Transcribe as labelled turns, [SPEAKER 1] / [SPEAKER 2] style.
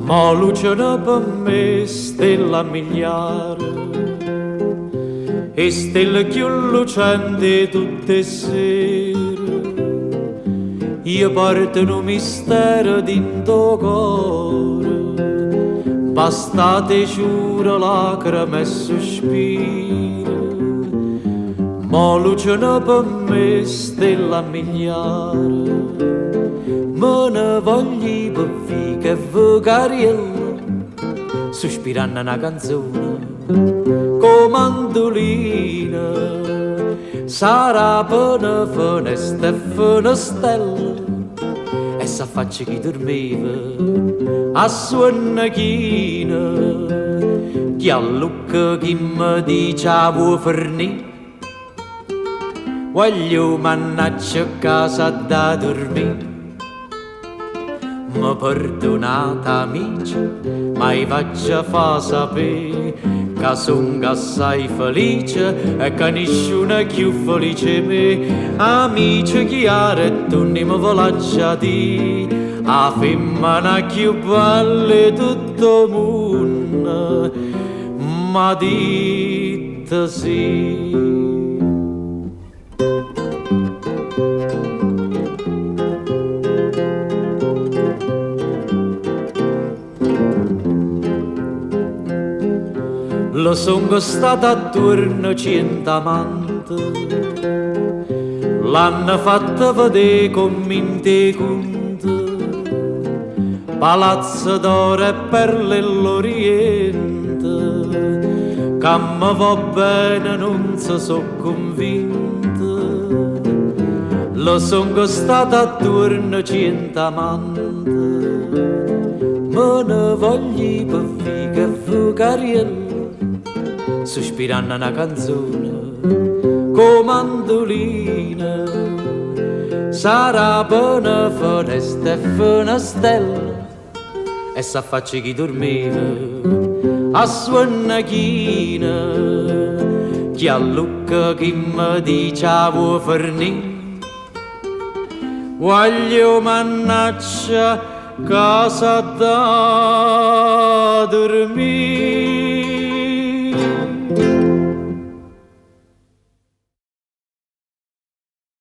[SPEAKER 1] Ma lucciano per me stella miliare e stelle più lucenti tutte sere. Io porto un mistero dentro cuore, bastate giuro lacrime e sospiro. Ma lucciano per me stella miliare, me ne voglio per che vocariello, sospirando una canzone, con mandolina, sarà per una finestra e finestrella, e s'affaccia chi dormiva, a suona china, chi a lucca chi mi dice a vuoi fornì, voglio mannaggia a casa da dormire. Mi perdonate amici, ma io faccio fa sapere che sono assai felice e che nessuno è più felice me. Amici chiari, tu ne mi volaccia di, a femmina più bella di tutto il mondo, ma dite sì. Lo sono stato attorno 100 amanti, l'hanno fatto vedere con minte conte, palazzo d'oro e perle l'Oriente, che mi va bene non so convinto. Lo sono stato attorno 100 amanti, me ne voglio per figa e vocariello, sospirando una canzone, con mandolina, sarà per una finestra e finestrella, e s'affaccia chi dormiva, a suona china, chi a lucca chi mi dice a vuoi fornì, voglio mannaggia casa da dormire.